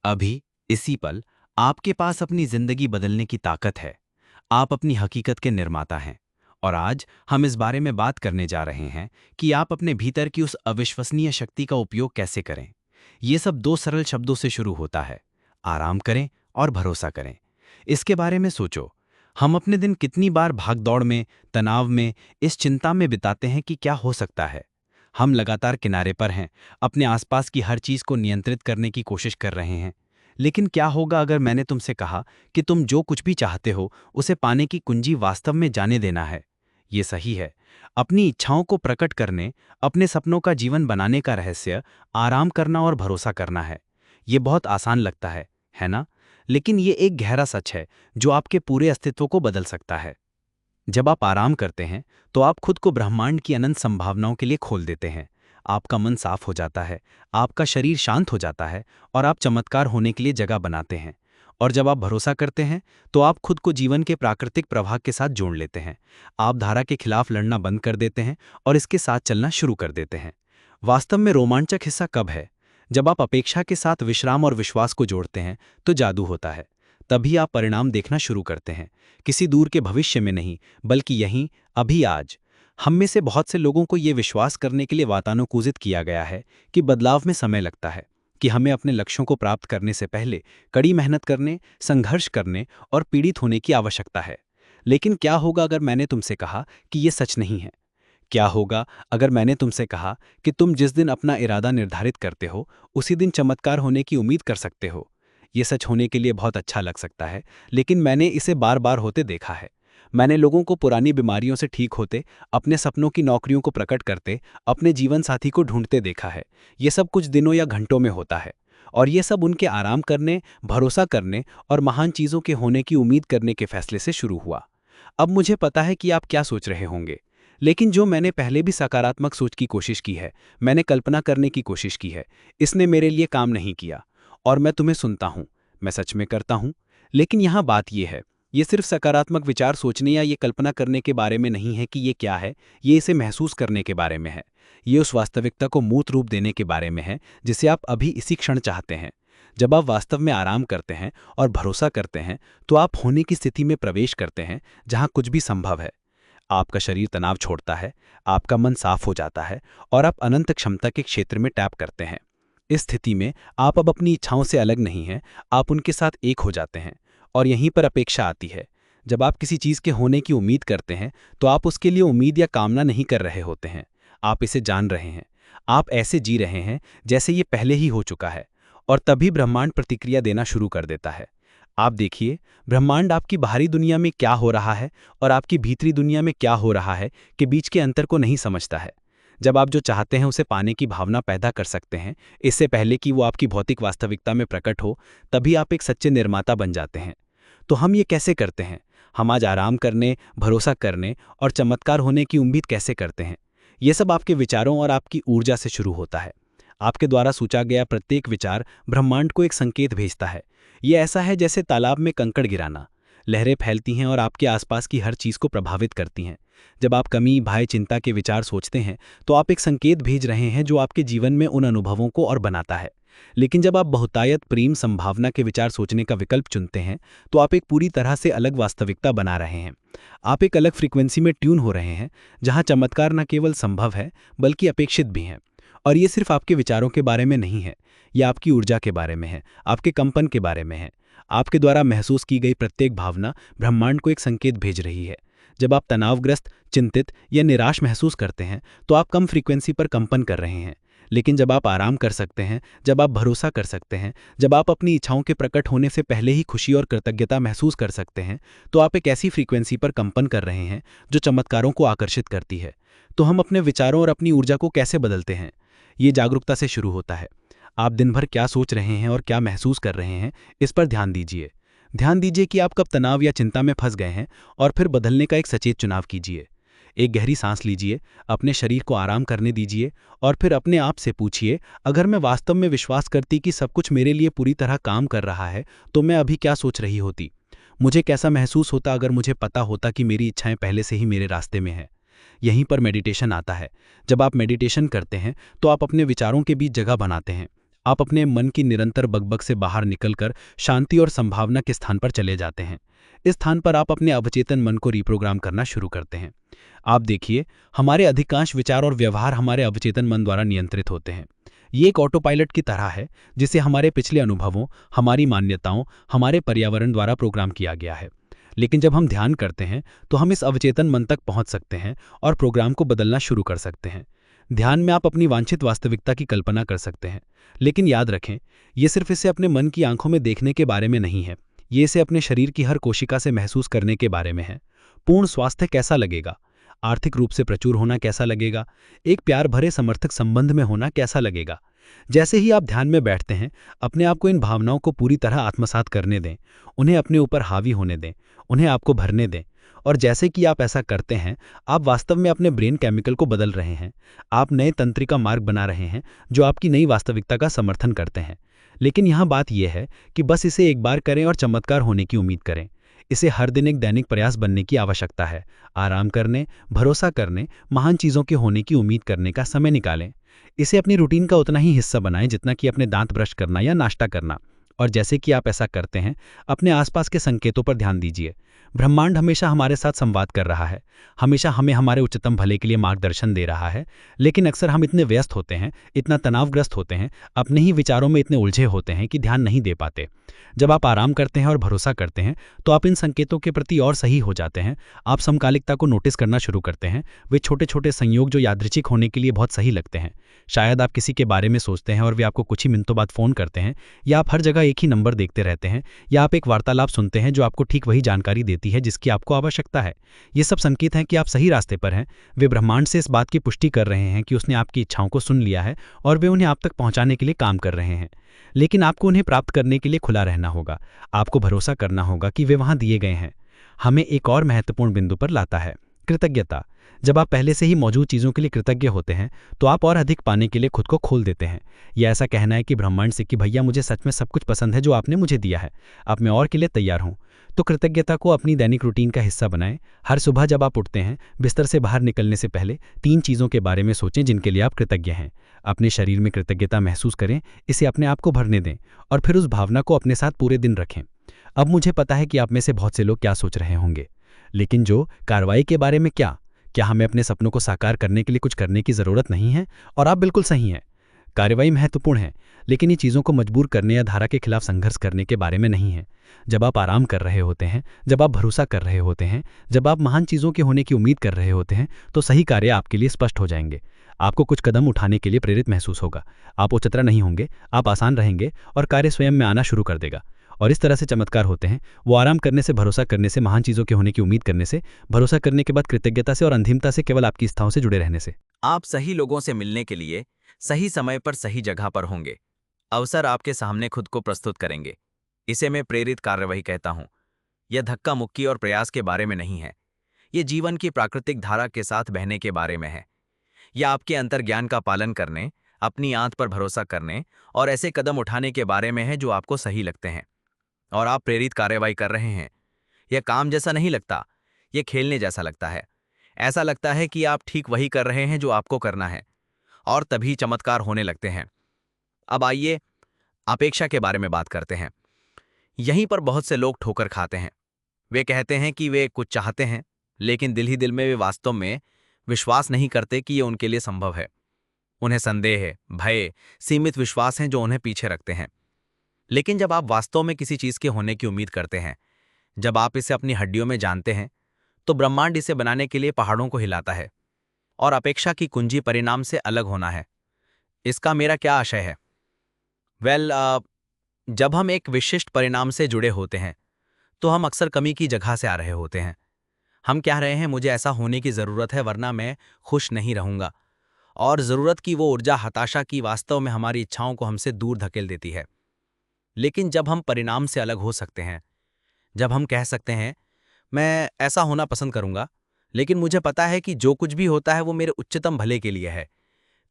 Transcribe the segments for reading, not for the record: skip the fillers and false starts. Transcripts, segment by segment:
अभी, इसी पल, आपके पास अपनी जिंदगी बदलने की ताकत है। आप अपनी हकीकत के निर्माता हैं। और आज हम इस बारे में बात करने जा रहे हैं कि आप अपने भीतर की उस अविश्वसनीय शक्ति का उपयोग कैसे करें। ये सब दो सरल शब्दों से शुरू होता है: आराम करें और भरोसा करें। इसके बारे में सोचो। हम अपने दिन कितनी बार भागदौड़ में, तनाव में, इस चिंता में बिताते हैं कि क्या हो सकता है। हम लगातार किनारे पर हैं, अपने आसपास की हर चीज को नियंत्रित करने की कोशिश कर रहे हैं। लेकिन क्या होगा अगर मैंने तुमसे कहा कि तुम जो कुछ भी चाहते हो उसे पाने की कुंजी वास्तव में जाने देना है? ये सही है। अपनी इच्छाओं को प्रकट करने, अपने सपनों का जीवन बनाने का रहस्य आराम करना और भरोसा करना है। ये बहुत आसान लगता है ना? लेकिन ये एक गहरा सच है जो आपके पूरे अस्तित्व को बदल सकता है। जब आप आराम करते हैं तो आप खुद को ब्रह्मांड की अनंत संभावनाओं के लिए खोल देते हैं। आपका मन साफ हो जाता है, आपका शरीर शांत हो जाता है और आप चमत्कार होने के लिए जगह बनाते हैं। और जब आप भरोसा करते हैं तो आप खुद को जीवन के प्राकृतिक प्रवाह के साथ जोड़ लेते हैं। आप धारा के खिलाफ लड़ना बंद कर देते हैं और इसके साथ चलना शुरू कर देते हैं। वास्तव में रोमांचक हिस्सा कब है? जब आप अपेक्षा के साथ विश्राम और विश्वास को जोड़ते हैं तो जादू होता है। तभी आप परिणाम देखना शुरू करते हैं, किसी दूर के भविष्य में नहीं, बल्कि यहीं, अभी, आज। हम में से बहुत से लोगों को ये विश्वास करने के लिए वातानुकूलित किया गया है कि बदलाव में समय लगता है, कि हमें अपने लक्ष्यों को प्राप्त करने से पहले कड़ी मेहनत करने, संघर्ष करने और पीड़ित होने की आवश्यकता है। लेकिन क्या होगा अगर मैंने तुमसे कहा कि ये सच नहीं है? क्या होगा अगर मैंने तुमसे कहा कि तुम जिस दिन अपना इरादा निर्धारित करते हो उसी दिन चमत्कार होने की उम्मीद कर सकते हो? ये सच होने के लिए बहुत अच्छा लग सकता है, लेकिन मैंने इसे बार बार होते देखा है। मैंने लोगों को पुरानी बीमारियों से ठीक होते, अपने सपनों की नौकरियों को प्रकट करते, अपने जीवन साथी को ढूंढते देखा है। ये सब कुछ दिनों या घंटों में होता है। और ये सब उनके आराम करने, भरोसा करने और महान चीज़ों के होने की उम्मीद करने के फैसले से शुरू हुआ। अब मुझे पता है कि आप क्या सोच रहे होंगे, लेकिन जो मैंने पहले भी सकारात्मक सोच की कोशिश की है, मैंने कल्पना करने की कोशिश की है, इसने मेरे लिए काम नहीं किया। और मैं तुम्हें सुनता हूं, मैं सच में करता हूं। लेकिन यहां बात यह है, ये सिर्फ सकारात्मक विचार सोचने या ये कल्पना करने के बारे में नहीं है कि ये क्या है, ये इसे महसूस करने के बारे में है। ये उस वास्तविकता को मूर्त रूप देने के बारे में है जिसे आप अभी इसी क्षण चाहते हैं। जब आप वास्तव में आराम करते हैं और भरोसा करते हैं तो आप होने की स्थिति में प्रवेश करते हैं जहां कुछ भी संभव है। आपका शरीर तनाव छोड़ता है, आपका मन साफ हो जाता है और आप अनंत क्षमता के क्षेत्र में टैप करते हैं। इस स्थिति में आप अब अपनी इच्छाओं से अलग नहीं हैं, आप उनके साथ एक हो जाते हैं। और यहीं पर अपेक्षा आती है। जब आप किसी चीज़ के होने की उम्मीद करते हैं तो आप उसके लिए उम्मीद या कामना नहीं कर रहे होते हैं, आप इसे जान रहे हैं। आप ऐसे जी रहे हैं जैसे ये पहले ही हो चुका है। और तभी ब्रह्मांड प्रतिक्रिया देना शुरू कर देता है। आप देखिए, ब्रह्मांड आपकी बाहरी दुनिया में क्या हो रहा है और आपकी भीतरी दुनिया में क्या हो रहा है के बीच के अंतर को नहीं समझता है। जब आप जो चाहते हैं उसे पाने की भावना पैदा कर सकते हैं, इससे पहले कि वो आपकी भौतिक वास्तविकता में प्रकट हो, तभी आप एक सच्चे निर्माता बन जाते हैं। तो हम ये कैसे करते हैं? हम आज आराम करने, भरोसा करने और चमत्कार होने की उम्मीद कैसे करते हैं? ये सब आपके विचारों और आपकी ऊर्जा से शुरू होता है। आपके द्वारा सोचा गया प्रत्येक विचार ब्रह्मांड को एक संकेत भेजता है। ये ऐसा है जैसे तालाब में कंकड़ गिराना। लहरें फैलती हैं और आपके आसपास की हर चीज़ को प्रभावित करती हैं। जब आप कमी, भय, चिंता के विचार सोचते हैं तो आप एक संकेत भेज रहे हैं जो आपके जीवन में उन अनुभवों को और बनाता है। लेकिन जब आप बहुतायत, प्रेम, संभावना के विचार सोचने का विकल्प चुनते हैं तो आप एक पूरी तरह से अलग वास्तविकता बना रहे हैं। आप एक अलग फ्रीक्वेंसी में ट्यून हो रहे हैं जहां चमत्कार न केवल संभव है बल्कि अपेक्षित भी हैं। और ये सिर्फ आपके विचारों के बारे में नहीं है, ये आपकी ऊर्जा के बारे में है, आपके कंपन के बारे में है। आपके द्वारा महसूस की गई प्रत्येक भावना ब्रह्मांड को एक संकेत भेज रही है। जब आप तनावग्रस्त, चिंतित या निराश महसूस करते हैं तो आप कम फ्रीक्वेंसी पर कंपन कर रहे हैं। लेकिन जब आप आराम कर सकते हैं, जब आप भरोसा कर सकते हैं, जब आप अपनी इच्छाओं के प्रकट होने से पहले ही खुशी और कृतज्ञता महसूस कर सकते हैं, तो आप एक ऐसी फ्रीक्वेंसी पर कंपन कर रहे हैं जो चमत्कारों को आकर्षित करती है। तो हम अपने विचारों और अपनी ऊर्जा को कैसे बदलते हैं? ये जागरूकता से शुरू होता है। आप दिन भर क्या सोच रहे हैं और क्या महसूस कर रहे हैं, इस पर ध्यान दीजिए। ध्यान दीजिए कि आप कब तनाव या चिंता में फंस गए हैं और फिर बदलने का एक सचेत चुनाव कीजिए। एक गहरी सांस लीजिए, अपने शरीर को आराम करने दीजिए और फिर अपने आप से पूछिए, अगर मैं वास्तव में विश्वास करती कि सब कुछ मेरे लिए पूरी तरह काम कर रहा है तो मैं अभी क्या सोच रही होती? मुझे कैसा महसूस होता अगर मुझे पता होता कि मेरी इच्छाएं पहले से ही मेरे रास्ते में हैं? यहीं पर मेडिटेशन आता है। जब आप मेडिटेशन करते हैं तो आप अपने विचारों के बीच जगह बनाते हैं। आप अपने मन की निरंतर बकबक से बाहर निकलकर शांति और संभावना के स्थान पर चले जाते हैं। इस स्थान पर आप अपने अवचेतन मन को रिप्रोग्राम करना शुरू करते हैं। आप देखिए, हमारे अधिकांश विचार और व्यवहार हमारे अवचेतन मन द्वारा नियंत्रित होते हैं। ये एक ऑटो पायलट की तरह है, जिसे हमारे पिछले अनुभवों, हमारी मान्यताओं, हमारे पर्यावरण द्वारा प्रोग्राम किया गया है। लेकिन जब हम ध्यान करते हैं तो हम इस अवचेतन मन तक पहुंच सकते हैं और प्रोग्राम को बदलना शुरू कर सकते हैं। ध्यान में आप अपनी वांछित वास्तविकता की कल्पना कर सकते हैं। लेकिन याद रखें, ये सिर्फ इसे अपने मन की आंखों में देखने के बारे में नहीं है। ये इसे अपने शरीर की हर कोशिका से महसूस करने के बारे में है। पूर्ण स्वास्थ्य कैसा लगेगा? आर्थिक रूप से प्रचुर होना कैसा लगेगा? एक प्यार भरे समर्थक संबंध में होना कैसा लगेगा? जैसे ही आप ध्यान में बैठते हैं, अपने आप को इन भावनाओं को पूरी तरह आत्मसात करने दें। उन्हें अपने ऊपर हावी होने दें, उन्हें आपको भरने दें। और जैसे कि आप ऐसा करते हैं, आप वास्तव में अपने ब्रेन केमिकल को बदल रहे हैं। आप नए तंत्रिका मार्ग बना रहे हैं जो आपकी नई वास्तविकता का समर्थन करते हैं। लेकिन यहाँ बात यह है कि बस इसे एक बार करें और चमत्कार होने की उम्मीद करें। इसे हर दिन एक दैनिक प्रयास बनने की आवश्यकता है। आराम करने, भरोसा करने, महान चीज़ों के होने की उम्मीद करने का समय निकालें। इसे अपनी रूटीन का उतना ही हिस्सा बनाएं जितना कि अपने दांत ब्रश करना या नाश्ता करना। और जैसे कि आप ऐसा करते हैं, अपने आसपास के संकेतों पर ध्यान दीजिए। ब्रह्मांड हमेशा हमारे साथ संवाद कर रहा है, हमेशा हमें हमारे उच्चतम भले के लिए मार्गदर्शन दे रहा है। लेकिन अक्सर हम इतने व्यस्त होते हैं, इतना तनावग्रस्त होते हैं, अपने ही विचारों में इतने उलझे होते हैं कि ध्यान नहीं दे पाते। जब आप आराम करते हैं और भरोसा करते हैं तो आप इन संकेतों के प्रति और सही हो जाते हैं। आप समकालिकता को नोटिस करना शुरू करते हैं, वे छोटे छोटे संयोग जो यादृच्छिक होने के लिए बहुत सही लगते हैं। शायद आप किसी के बारे में सोचते हैं और वे आपको कुछ ही मिनटों बाद फ़ोन करते हैं, या आप हर जगह एक ही नंबर देखते रहते हैं, या आप एक वार्तालाप सुनते हैं जो आपको ठीक वही जानकारी देती है जिसकी आपको आवश्यकता है। ये सब संकेत हैं कि आप सही रास्ते पर हैं। वे ब्रह्मांड से इस बात की पुष्टि कर रहे हैं कि उसने आपकी इच्छाओं को सुन लिया है और वे उन्हें आप तक पहुंचाने के लिए काम कर रहे हैं। लेकिन आपको उन्हें प्राप्त करने के लिए खुला रहना होगा। आपको भरोसा करना होगा कि वे वहां दिए गए हैं। हमें एक और महत्वपूर्ण बिंदु पर लाता है, कृतज्ञता। जब आप पहले से ही मौजूद चीज़ों के लिए कृतज्ञ होते हैं तो आप और अधिक पाने के लिए खुद को खोल देते हैं। यह ऐसा कहना है कि ब्रह्मांड से कि भैया मुझे सच में सब कुछ पसंद है जो आपने मुझे दिया है, अब मैं और के लिए तैयार हूँ। तो कृतज्ञता को अपनी दैनिक रूटीन का हिस्सा बनाएं। हर सुबह जब आप उठते हैं, बिस्तर से बाहर निकलने से पहले 3 चीज़ों के बारे में सोचें जिनके लिए आप कृतज्ञ हैं। अपने शरीर में कृतज्ञता महसूस करें, इसे अपने आप को भरने दें और फिर उस भावना को अपने साथ पूरे दिन रखें। अब मुझे पता है कि आप में से बहुत से लोग क्या सोच रहे होंगे, लेकिन जो कार्रवाई के बारे में क्या हमें अपने सपनों को साकार करने के लिए कुछ करने की ज़रूरत नहीं है? और आप बिल्कुल सही हैं। कार्रवाई महत्वपूर्ण है, लेकिन ये चीज़ों को मजबूर करने या धारा के खिलाफ संघर्ष करने के बारे में नहीं है। जब आप आराम कर रहे होते हैं, जब आप भरोसा कर रहे होते हैं, जब आप महान चीज़ों के होने की उम्मीद कर रहे होते हैं, तो सही कार्य आपके लिए स्पष्ट हो जाएंगे। आपको कुछ कदम उठाने के लिए प्रेरित महसूस होगा। आप उचतरा नहीं होंगे, आप आसान रहेंगे और कार्य स्वयं में आना शुरू कर देगा। और इस तरह से चमत्कार होते हैं, वो आराम करने से, भरोसा करने से, महान चीज़ों के होने की उम्मीद करने से, भरोसा करने के बाद कृतज्ञता से और अंतिमता से केवल आपकी इच्छाओं से जुड़े रहने से। आप सही लोगों से मिलने के लिए सही समय पर सही जगह पर होंगे। अवसर आपके सामने खुद को प्रस्तुत करेंगे। इसे मैं प्रेरित कार्यवाही कहता हूँ। यह धक्का मुक्की और प्रयास के बारे में नहीं है। ये जीवन की प्राकृतिक धारा के साथ बहने के बारे में है। यह आपके अंतर्ज्ञान का पालन करने, अपनी आंत पर भरोसा करने और ऐसे कदम उठाने के बारे में है जो आपको सही लगते हैं। और आप प्रेरित कार्यवाही कर रहे हैं। यह काम जैसा नहीं लगता, यह खेलने जैसा लगता है। ऐसा लगता है कि आप ठीक वही कर रहे हैं जो आपको करना है, और तभी चमत्कार होने लगते हैं। अब आइए अपेक्षा के बारे में बात करते हैं। यहीं पर बहुत से लोग ठोकर खाते हैं। वे कहते हैं कि वे कुछ चाहते हैं, लेकिन दिल ही दिल में वे वास्तव में विश्वास नहीं करते कि यह उनके लिए संभव है। उन्हें संदेह, भय, सीमित विश्वास हैं जो उन्हें पीछे रखते हैं। लेकिन जब आप वास्तव में किसी चीज के होने की उम्मीद करते हैं, जब आप इसे अपनी हड्डियों में जानते हैं, तो ब्रह्मांड इसे बनाने के लिए पहाड़ों को हिलाता है। और अपेक्षा की कुंजी परिणाम से अलग होना है। इसका मेरा क्या आशय है? वेल, जब हम एक विशिष्ट परिणाम से जुड़े होते हैं तो हम अक्सर कमी की जगह से आ रहे होते हैं। हम कह रहे हैं मुझे ऐसा होने की ज़रूरत है वरना मैं खुश नहीं रहूंगा। और ज़रूरत की वो ऊर्जा हताशा की वास्तव में हमारी इच्छाओं को हमसे दूर धकेल देती है। लेकिन जब हम परिणाम से अलग हो सकते हैं, जब हम कह सकते हैं मैं ऐसा होना पसंद करूंगा, लेकिन मुझे पता है कि जो कुछ भी होता है वो मेरे उच्चतम भले के लिए है,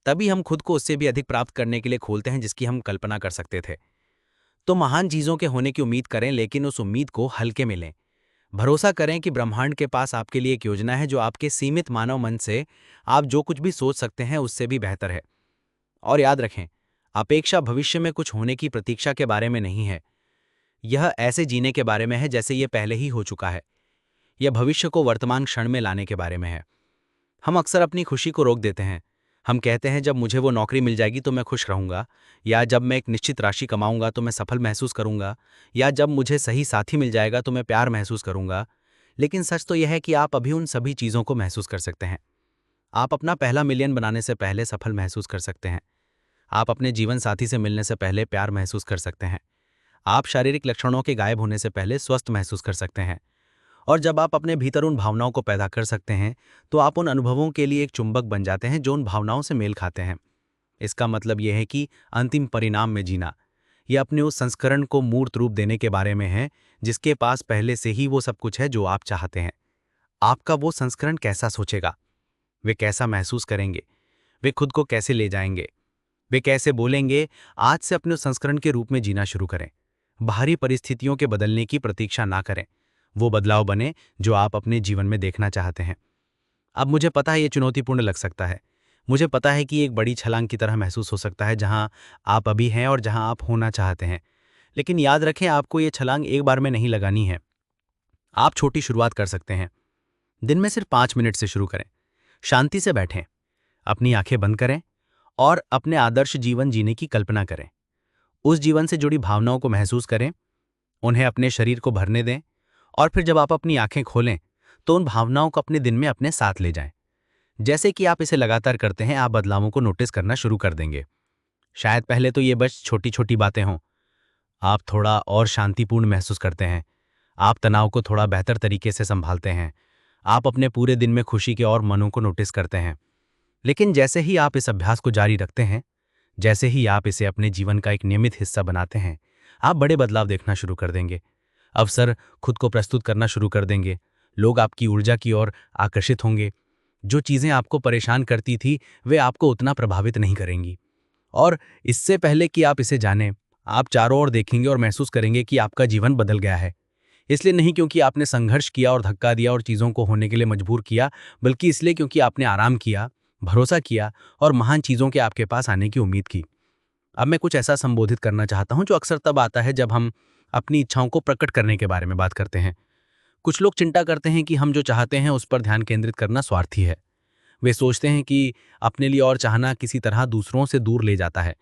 तभी हम खुद को उससे भी अधिक प्राप्त करने के लिए खोलते हैं जिसकी हम कल्पना कर सकते थे। तो महान चीज़ों के होने की उम्मीद करें, लेकिन उस उम्मीद को हल्के में लें। भरोसा करें कि ब्रह्मांड के पास आपके लिए एक योजना है जो आपके सीमित मानव मन से आप जो कुछ भी सोच सकते हैं उससे भी बेहतर है। और याद रखें, अपेक्षा भविष्य में कुछ होने की प्रतीक्षा के बारे में नहीं है। यह ऐसे जीने के बारे में है जैसे ये पहले ही हो चुका है। यह भविष्य को वर्तमान क्षण में लाने के बारे में है। हम अक्सर अपनी खुशी को रोक देते हैं। हम कहते हैं जब मुझे वो नौकरी मिल जाएगी तो मैं खुश रहूंगा, या जब मैं एक निश्चित राशि कमाऊंगा तो मैं सफल महसूस करूंगा, या जब मुझे सही साथी मिल जाएगा तो मैं प्यार महसूस करूंगा। लेकिन सच तो यह है कि आप अभी उन सभी चीज़ों को महसूस कर सकते हैं। आप अपना पहला मिलियन बनाने से पहले सफल महसूस कर सकते हैं। आप अपने जीवन साथी से मिलने से पहले प्यार महसूस कर सकते हैं। आप शारीरिक लक्षणों के गायब होने से पहले स्वस्थ महसूस कर सकते हैं। और जब आप अपने भीतर उन भावनाओं को पैदा कर सकते हैं, तो आप उन अनुभवों के लिए एक चुंबक बन जाते हैं जो उन भावनाओं से मेल खाते हैं। इसका मतलब यह है कि अंतिम परिणाम में जीना, यह अपने उस संस्करण को मूर्त रूप देने के बारे में है जिसके पास पहले से ही वो सब कुछ है जो आप चाहते हैं। आपका वो संस्करण कैसा सोचेगा, वे कैसा महसूस करेंगे, वे खुद को कैसे ले जाएंगे, वे कैसे बोलेंगे, आज से अपने उस संस्करण के रूप में जीना शुरू करें। बाहरी परिस्थितियों के बदलने की प्रतीक्षा ना करें। वो बदलाव बने जो आप अपने जीवन में देखना चाहते हैं। अब मुझे पता है ये चुनौतीपूर्ण लग सकता है। मुझे पता है कि एक बड़ी छलांग की तरह महसूस हो सकता है जहां आप अभी हैं और जहां आप होना चाहते हैं। लेकिन याद रखें, आपको ये छलांग एक बार में नहीं लगानी है। आप छोटी शुरुआत कर सकते हैं। दिन में सिर्फ 5 मिनट से शुरू करें। शांति से बैठें, अपनी आंखें बंद करें और अपने आदर्श जीवन जीने की कल्पना करें। उस जीवन से जुड़ी भावनाओं को महसूस करें, उन्हें अपने शरीर को भरने दें, और फिर जब आप अपनी आंखें खोलें तो उन भावनाओं को अपने दिन में अपने साथ ले जाएं। जैसे कि आप इसे लगातार करते हैं, आप बदलावों को नोटिस करना शुरू कर देंगे। शायद पहले तो ये बस छोटी छोटी बातें हों। आप थोड़ा और शांतिपूर्ण महसूस करते हैं, आप तनाव को थोड़ा बेहतर तरीके से संभालते हैं, आप अपने पूरे दिन में खुशी के और मनों को नोटिस करते हैं। लेकिन जैसे ही आप इस अभ्यास को जारी रखते हैं, जैसे ही आप इसे अपने जीवन का एक नियमित हिस्सा बनाते हैं, आप बड़े बदलाव देखना शुरू कर देंगे। अवसर खुद को प्रस्तुत करना शुरू कर देंगे, लोग आपकी ऊर्जा की ओर आकर्षित होंगे। जो चीज़ें आपको परेशान करती थी वे आपको उतना प्रभावित नहीं करेंगी। और इससे पहले कि आप इसे जानें, आप चारों ओर देखेंगे और महसूस करेंगे कि आपका जीवन बदल गया है। इसलिए नहीं क्योंकि आपने संघर्ष किया और धक्का दिया और चीज़ों को होने के लिए मजबूर किया, बल्कि इसलिए क्योंकि आपने आराम किया, भरोसा किया और महान चीज़ों के आपके पास आने की उम्मीद की। अब मैं कुछ ऐसा संबोधित करना चाहता हूं जो अक्सर तब आता है जब हम अपनी इच्छाओं को प्रकट करने के बारे में बात करते हैं। कुछ लोग चिंता करते हैं कि हम जो चाहते हैं उस पर ध्यान केंद्रित करना स्वार्थी है। वे सोचते हैं कि अपने लिए और चाहना किसी तरह दूसरों से दूर ले जाता है।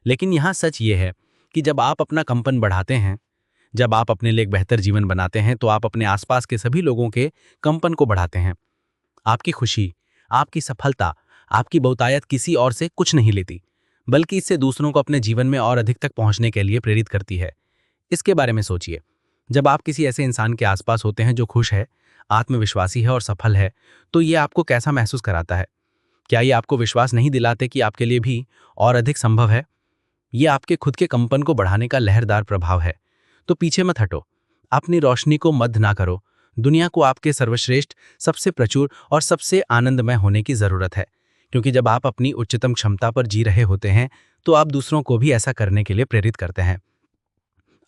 लेकिन यहाँ सच ये है कि जब आप अपना कंपन बढ़ाते हैं, जब आप अपने लिए एक बेहतर जीवन बनाते हैं, तो आप अपने आसपास के सभी लोगों के कंपन को बढ़ाते हैं। आपकी खुशी, आपकी सफलता, आपकी बहुतायत किसी और से कुछ नहीं लेती, बल्कि इससे दूसरों को अपने जीवन में और अधिक तक पहुंचने के लिए प्रेरित करती है। इसके बारे में सोचिए। जब आप किसी ऐसे इंसान के आसपास होते हैं जो खुश है, आत्मविश्वासी है और सफल है, तो ये आपको कैसा महसूस कराता है? क्या ये आपको विश्वास नहीं दिलाते कि आपके लिए भी और अधिक संभव है? ये आपके खुद के कंपन को बढ़ाने का लहरदार प्रभाव है। तो पीछे मत हटो, अपनी रोशनी को मद्द ना करो। दुनिया को आपके सर्वश्रेष्ठ, सबसे प्रचुर और सबसे आनंदमय होने की जरूरत है, क्योंकि जब आप अपनी उच्चतम क्षमता पर जी रहे होते हैं तो आप दूसरों को भी ऐसा करने के लिए प्रेरित करते हैं।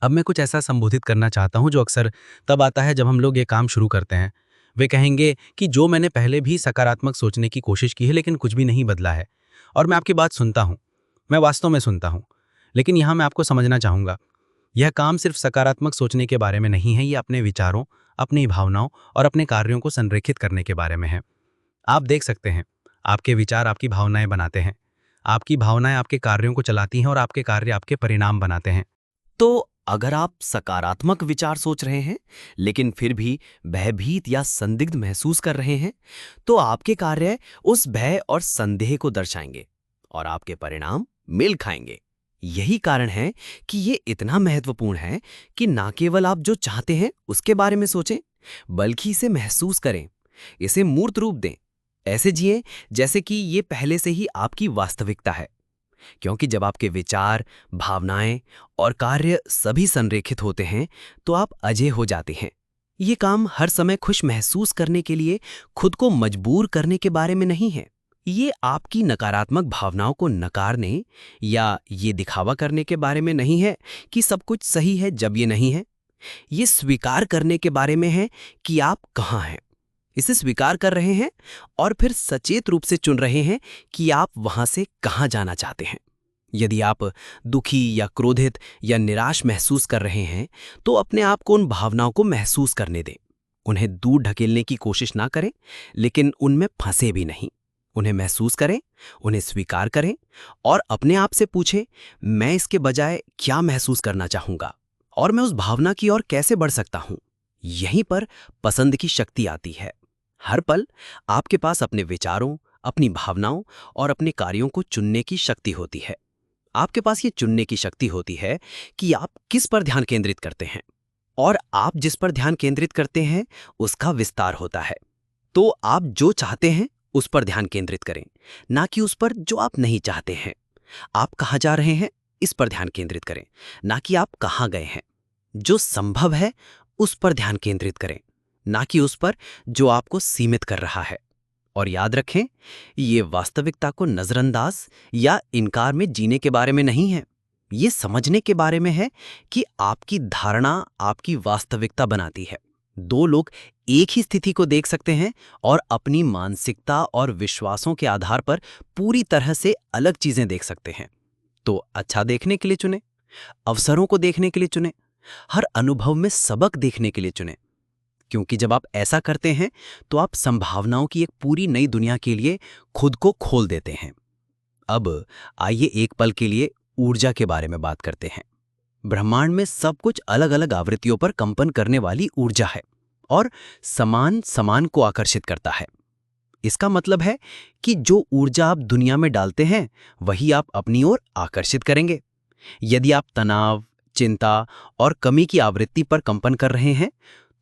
अब मैं कुछ ऐसा संबोधित करना चाहता हूं जो अक्सर तब आता है जब हम लोग ये काम शुरू करते हैं। वे कहेंगे कि जो मैंने पहले भी सकारात्मक सोचने की कोशिश की है लेकिन कुछ भी नहीं बदला है। और मैं आपकी बात सुनता हूं, मैं वास्तव में सुनता हूं। लेकिन यहां मैं आपको समझना चाहूंगा, यह काम सिर्फ सकारात्मक सोचने के बारे में नहीं है, ये अपने विचारों, अपनी भावनाओं और अपने कार्यों को संरेखित करने के बारे में है। आप देख सकते हैं, आपके विचार आपकी भावनाएं बनाते हैं, आपकी भावनाएं आपके कार्यों को चलाती हैं और आपके कार्य आपके परिणाम बनाते हैं। तो अगर आप सकारात्मक विचार सोच रहे हैं लेकिन फिर भी भयभीत या संदिग्ध महसूस कर रहे हैं, तो आपके कार्य उस भय और संदेह को दर्शाएंगे और आपके परिणाम मेल खाएंगे। यही कारण है कि ये इतना महत्वपूर्ण है कि ना केवल आप जो चाहते हैं उसके बारे में सोचें, बल्कि इसे महसूस करें, इसे मूर्त रूप दें, ऐसे जिएं जैसे कि ये पहले से ही आपकी वास्तविकता है। क्योंकि जब आपके विचार, भावनाएं और कार्य सभी संरेखित होते हैं, तो आप अजय हो जाते हैं। ये काम हर समय खुश महसूस करने के लिए खुद को मजबूर करने के बारे में नहीं है। ये आपकी नकारात्मक भावनाओं को नकारने या ये दिखावा करने के बारे में नहीं है कि सब कुछ सही है जब ये नहीं है। ये स्वीकार करने के बारे में है कि आप कहाँ हैं। इसे स्वीकार कर रहे हैं और फिर सचेत रूप से चुन रहे हैं कि आप वहां से कहां जाना चाहते हैं। यदि आप दुखी या क्रोधित या निराश महसूस कर रहे हैं, तो अपने आप को उन भावनाओं को महसूस करने दें। उन्हें दूर ढकेलने की कोशिश ना करें, लेकिन उनमें फंसे भी नहीं। उन्हें महसूस करें, उन्हें स्वीकार करें और अपने आप से पूछें, मैं इसके बजाय क्या महसूस करना चाहूंगा और मैं उस भावना की ओर कैसे बढ़ सकता हूं। यहीं पर पसंद की शक्ति आती है। हर पल आपके पास अपने विचारों, अपनी भावनाओं और अपने कार्यों को चुनने की शक्ति होती है। आपके पास ये चुनने की शक्ति होती है कि आप किस पर ध्यान केंद्रित करते हैं, और आप जिस पर ध्यान केंद्रित करते हैं उसका विस्तार होता है। तो आप जो चाहते हैं उस पर ध्यान केंद्रित करें, ना कि उस पर जो आप नहीं चाहते हैं। आप कहाँ जा रहे हैं इस पर ध्यान केंद्रित करें, ना कि आप कहाँ गए हैं। जो संभव है उस पर ध्यान केंद्रित करें, ना कि उस पर जो आपको सीमित कर रहा है। और याद रखें, ये वास्तविकता को नजरअंदाज या इनकार में जीने के बारे में नहीं है। ये समझने के बारे में है कि आपकी धारणा आपकी वास्तविकता बनाती है। दो लोग एक ही स्थिति को देख सकते हैं और अपनी मानसिकता और विश्वासों के आधार पर पूरी तरह से अलग चीजें देख सकते हैं। तो अच्छा देखने के लिए चुनें, अवसरों को देखने के लिए चुनें, हर अनुभव में सबक देखने के लिए चुनें। क्योंकि जब आप ऐसा करते हैं तो आप संभावनाओं की एक पूरी नई दुनिया के लिए खुद को खोल देते हैं। अब आइए एक पल के लिए ऊर्जा के बारे में बात करते हैं। ब्रह्मांड में सब कुछ अलग अलग आवृत्तियों पर कंपन करने वाली ऊर्जा है और समान समान को आकर्षित करता है। इसका मतलब है कि जो ऊर्जा आप दुनिया में डालते हैं वही आप अपनी ओर आकर्षित करेंगे। यदि आप तनाव, चिंता और कमी की आवृत्ति पर कंपन कर रहे हैं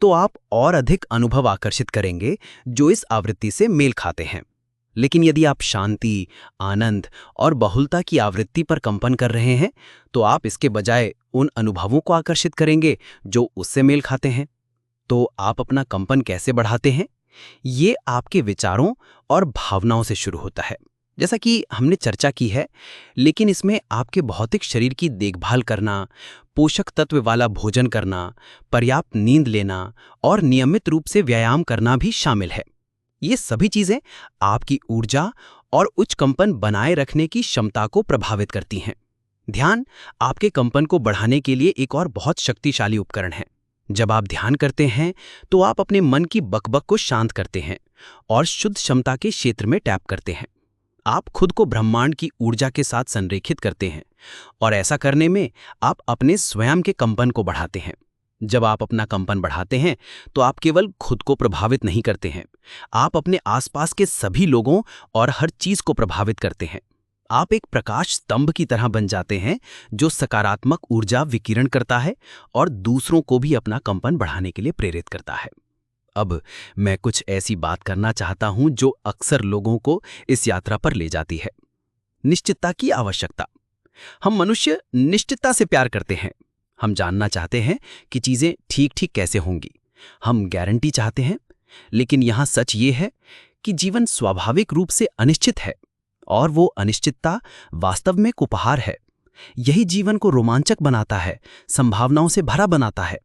तो आप और अधिक अनुभव आकर्षित करेंगे जो इस आवृत्ति से मेल खाते हैं। लेकिन यदि आप शांति, आनंद और बहुलता की आवृत्ति पर कंपन कर रहे हैं तो आप इसके बजाय उन अनुभवों को आकर्षित करेंगे जो उससे मेल खाते हैं। तो आप अपना कंपन कैसे बढ़ाते हैं? ये आपके विचारों और भावनाओं से शुरू होता है, जैसा कि हमने चर्चा की है। लेकिन इसमें आपके भौतिक शरीर की देखभाल करना, पोषक तत्व वाला भोजन करना, पर्याप्त नींद लेना और नियमित रूप से व्यायाम करना भी शामिल है। ये सभी चीजें आपकी ऊर्जा और उच्च कंपन बनाए रखने की क्षमता को प्रभावित करती हैं। ध्यान आपके कंपन को बढ़ाने के लिए एक और बहुत शक्तिशाली उपकरण है। जब आप ध्यान करते हैं तो आप अपने मन की बकबक को शांत करते हैं और शुद्ध क्षमता के क्षेत्र में टैप करते हैं। आप खुद को ब्रह्मांड की ऊर्जा के साथ संरेखित करते हैं और ऐसा करने में आप अपने स्वयं के कंपन को बढ़ाते हैं। जब आप अपना कंपन बढ़ाते हैं तो आप केवल खुद को प्रभावित नहीं करते हैं, आप अपने आसपास के सभी लोगों और हर चीज को प्रभावित करते हैं। आप एक प्रकाश स्तंभ की तरह बन जाते हैं जो सकारात्मक ऊर्जा विकिरण करता है और दूसरों को भी अपना कंपन बढ़ाने के लिए प्रेरित करता है। अब मैं कुछ ऐसी बात करना चाहता हूं जो अक्सर लोगों को इस यात्रा पर ले जाती है। निश्चितता की आवश्यकता। हम मनुष्य निश्चितता से प्यार करते हैं। हम जानना चाहते हैं कि चीजें ठीक ठीक कैसे होंगी। हम गारंटी चाहते हैं। लेकिन यहां सच ये है कि जीवन स्वाभाविक रूप से अनिश्चित है और वो अनिश्चितता वास्तव में एक उपहार है। यही जीवन को रोमांचक बनाता है, संभावनाओं से भरा बनाता है।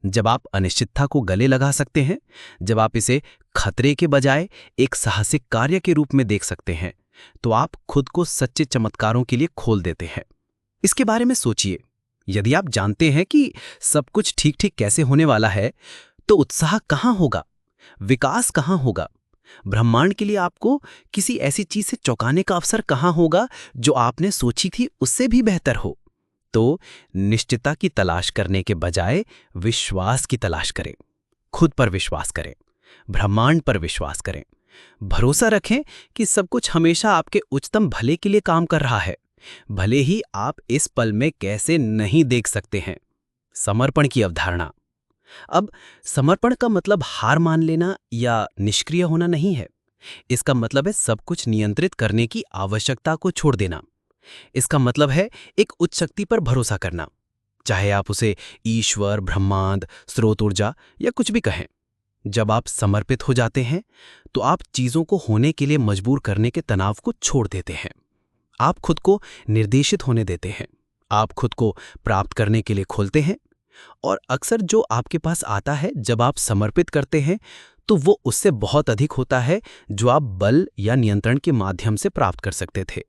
जब आप अनिश्चितता को गले लगा सकते हैं, जब आप इसे खतरे के बजाय एक साहसिक कार्य के रूप में देख सकते हैं, तो आप खुद को सच्चे चमत्कारों के लिए खोल देते हैं। इसके बारे में सोचिए। यदि आप जानते हैं कि सब कुछ ठीक ठीक कैसे होने वाला है, तो उत्साह कहाँ होगा, विकास कहाँ होगा, ब्रह्मांड के लिए आपको किसी ऐसी चीज से चौंकाने का अवसर कहाँ होगा जो आपने सोची थी उससे भी बेहतर हो। तो निश्चितता की तलाश करने के बजाय विश्वास की तलाश करें। खुद पर विश्वास करें, ब्रह्मांड पर विश्वास करें। भरोसा रखें कि सब कुछ हमेशा आपके उच्चतम भले के लिए काम कर रहा है, भले ही आप इस पल में कैसे नहीं देख सकते हैं। समर्पण की अवधारणा। अब समर्पण का मतलब हार मान लेना या निष्क्रिय होना नहीं है। इसका मतलब है सब कुछ नियंत्रित करने की आवश्यकता को छोड़ देना। इसका मतलब है एक उच्च शक्ति पर भरोसा करना, चाहे आप उसे ईश्वर, ब्रह्मांड, स्रोत ऊर्जा या कुछ भी कहें। जब आप समर्पित हो जाते हैं तो आप चीजों को होने के लिए मजबूर करने के तनाव को छोड़ देते हैं। आप खुद को निर्देशित होने देते हैं। आप खुद को प्राप्त करने के लिए खोलते हैं। और अक्सर जो आपके पास आता है जब आप समर्पित करते हैं तो वो उससे बहुत अधिक होता है जो आप बल या नियंत्रण के माध्यम से प्राप्त कर सकते थे।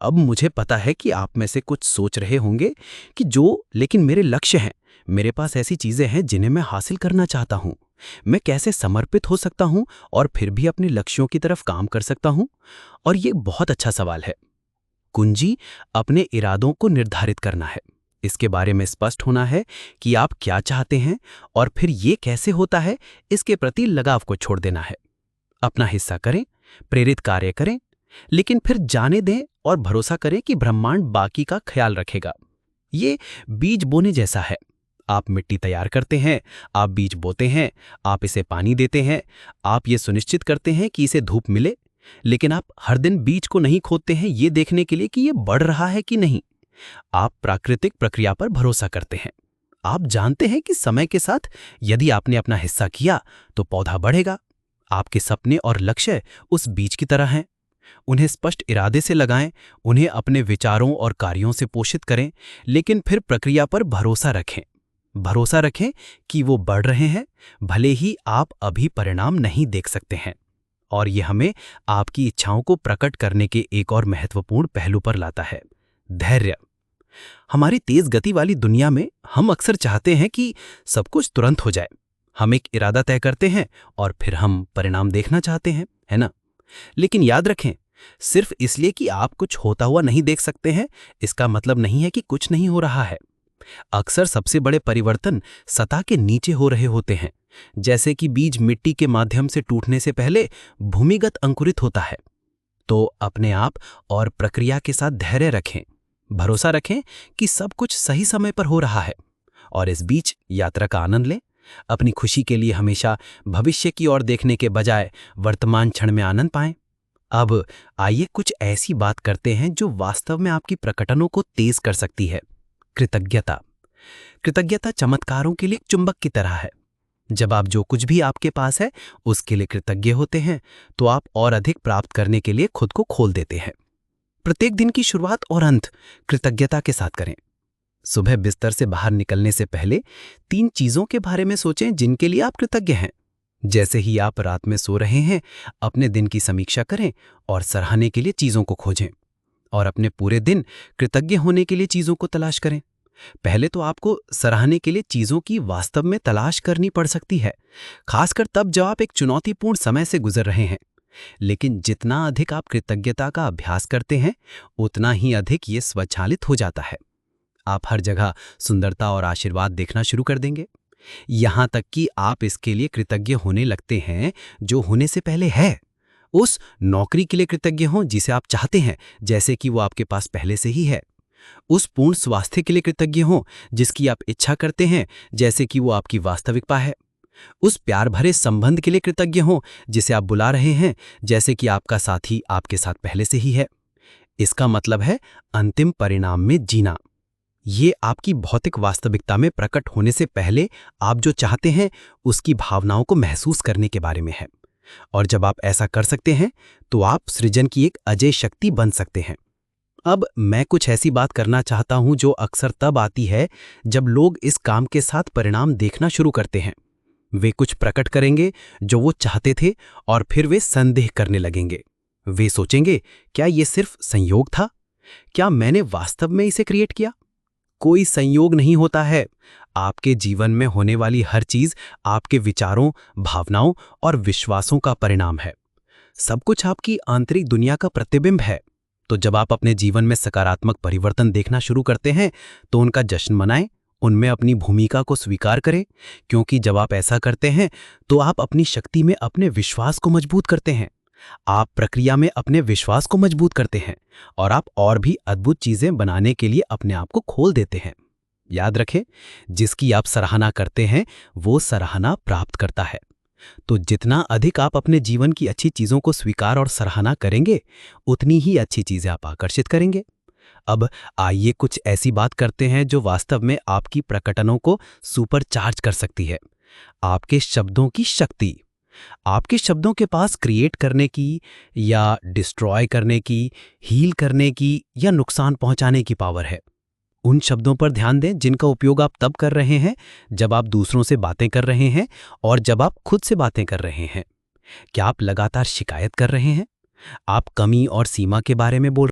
अब मुझे पता है कि आप में से कुछ सोच रहे होंगे कि लेकिन मेरे लक्ष्य हैं, मेरे पास ऐसी चीजें हैं जिन्हें मैं हासिल करना चाहता हूं। मैं कैसे समर्पित हो सकता हूं और फिर भी अपने लक्ष्यों की तरफ काम कर सकता हूं? और ये बहुत अच्छा सवाल है। कुंजी अपने इरादों को निर्धारित करना है। इसके बारे में स्पष्ट होना है कि आप क्या चाहते हैं और फिर ये कैसे होता है, इसके प्रति लगाव को छोड़ देना है। अपना हिस्सा करें, प्रेरित कार्य करें, लेकिन फिर जाने दें और भरोसा करें कि ब्रह्मांड बाकी का ख्याल रखेगा। ये बीज बोने जैसा है। आप मिट्टी तैयार करते हैं, आप बीज बोते हैं, आप इसे पानी देते हैं, आप ये सुनिश्चित करते हैं कि इसे धूप मिले, लेकिन आप हर दिन बीज को नहीं खोदते हैं ये देखने के लिए कि ये बढ़ रहा है कि नहीं। आप प्राकृतिक प्रक्रिया पर भरोसा करते हैं। आप जानते हैं कि समय के साथ यदि आपने अपना हिस्सा किया तो पौधा बढ़ेगा। आपके सपने और लक्ष्य उस बीज की तरह हैं। उन्हें स्पष्ट इरादे से लगाएं, उन्हें अपने विचारों और कार्यों से पोषित करें, लेकिन फिर प्रक्रिया पर भरोसा रखें। भरोसा रखें कि वो बढ़ रहे हैं, भले ही आप अभी परिणाम नहीं देख सकते हैं। और ये हमें आपकी इच्छाओं को प्रकट करने के एक और महत्वपूर्ण पहलू पर लाता है, धैर्य। हमारी तेज गति वाली दुनिया में हम अक्सर चाहते हैं कि सब कुछ तुरंत हो जाए। हम एक इरादा तय करते हैं और फिर हम परिणाम देखना चाहते हैं, है ना? लेकिन याद रखें, सिर्फ इसलिए कि आप कुछ होता हुआ नहीं देख सकते हैं, इसका मतलब नहीं है कि कुछ नहीं हो रहा है। अक्सर सबसे बड़े परिवर्तन सतह के नीचे हो रहे होते हैं, जैसे कि बीज मिट्टी के माध्यम से टूटने से पहले भूमिगत अंकुरित होता है। तो अपने आप और प्रक्रिया के साथ धैर्य रखें, भरोसा रखें कि सब कुछ सही समय पर हो रहा है, और इस बीच यात्रा का आनंद लें। अपनी खुशी के लिए हमेशा भविष्य की ओर देखने के बजाय वर्तमान क्षण में आनंद पाएं। अब आइए कुछ ऐसी बात करते हैं जो वास्तव में आपकी प्रकटनों को तेज कर सकती है। कृतज्ञता। कृतज्ञता चमत्कारों के लिए एक चुंबक की तरह है। जब आप जो कुछ भी आपके पास है उसके लिए कृतज्ञ होते हैं, तो आप और अधिक प्राप्त करने के लिए खुद को खोल देते हैं। प्रत्येक दिन की शुरुआत और अंत कृतज्ञता के साथ करें। सुबह बिस्तर से बाहर निकलने से पहले 3 चीजों के बारे में सोचें जिनके लिए आप कृतज्ञ हैं। जैसे ही आप रात में सो रहे हैं, अपने दिन की समीक्षा करें और सराहने के लिए चीजों को खोजें, और अपने पूरे दिन कृतज्ञ होने के लिए चीजों को तलाश करें। पहले तो आपको सराहने के लिए चीजों की वास्तव में तलाश करनी पड़ सकती है, खासकर तब जब आप एक चुनौतीपूर्ण समय से गुजर रहे हैं। लेकिन जितना अधिक आप कृतज्ञता का अभ्यास करते हैं, उतना ही अधिक ये स्वचालित हो जाता है। आप हर जगह सुंदरता और आशीर्वाद देखना शुरू कर देंगे, यहां तक कि आप इसके लिए कृतज्ञ होने लगते हैं जो होने से पहले है। उस नौकरी के लिए कृतज्ञ हों जिसे आप चाहते हैं, जैसे कि वो आपके पास पहले से ही है। उस पूर्ण स्वास्थ्य के लिए कृतज्ञ हों जिसकी आप इच्छा करते हैं, जैसे कि वो आपकी वास्तविकता है। उस प्यार भरे संबंध के लिए कृतज्ञ हों जिसे आप बुला रहे हैं, जैसे कि आपका साथी आपके साथ पहले से ही है। इसका मतलब है अंतिम परिणाम में जीना। ये आपकी भौतिक वास्तविकता में प्रकट होने से पहले आप जो चाहते हैं उसकी भावनाओं को महसूस करने के बारे में है। और जब आप ऐसा कर सकते हैं तो आप सृजन की एक अजेय शक्ति बन सकते हैं। अब मैं कुछ ऐसी बात करना चाहता हूं जो अक्सर तब आती है जब लोग इस काम के साथ परिणाम देखना शुरू करते हैं। वे कुछ प्रकट करेंगे जो वो चाहते थे और फिर वे संदेह करने लगेंगे। वे सोचेंगे, क्या ये सिर्फ संयोग था? क्या मैंने वास्तव में इसे क्रिएट किया? कोई संयोग नहीं होता है। आपके जीवन में होने वाली हर चीज आपके विचारों, भावनाओं और विश्वासों का परिणाम है। सब कुछ आपकी आंतरिक दुनिया का प्रतिबिंब है। तो जब आप अपने जीवन में सकारात्मक परिवर्तन देखना शुरू करते हैं तो उनका जश्न मनाएं, उनमें अपनी भूमिका को स्वीकार करें, क्योंकि जब आप ऐसा करते हैं तो आप अपनी शक्ति में अपने विश्वास को मजबूत करते हैं। आप प्रक्रिया में अपने विश्वास को मजबूत करते हैं और आप और भी अद्भुत चीजें बनाने के लिए अपने आप को खोल देते हैं। याद रखें, जिसकी आप सराहना करते हैं वो सराहना प्राप्त करता है। तो जितना अधिक आप अपने जीवन की अच्छी चीजों को स्वीकार और सराहना करेंगे, उतनी ही अच्छी चीजें आप आकर्षित करेंगे। अब आइए कुछ ऐसी बात करते हैं जो वास्तव में आपकी प्रकटनों को सुपरचार्ज कर सकती है। आपके शब्दों की शक्ति। आपके शब्दों के पास क्रिएट करने की या डिस्ट्रॉय करने की, हील करने की या नुकसान पहुंचाने की पावर है। उन शब्दों पर ध्यान दें जिनका उपयोग आप तब कर रहे हैं जब आप दूसरों से बातें कर रहे हैं और जब आप खुद से बातें कर रहे हैं। क्या आप लगातार शिकायत कर रहे हैं? आप कमी और सीमा के बारे में बोल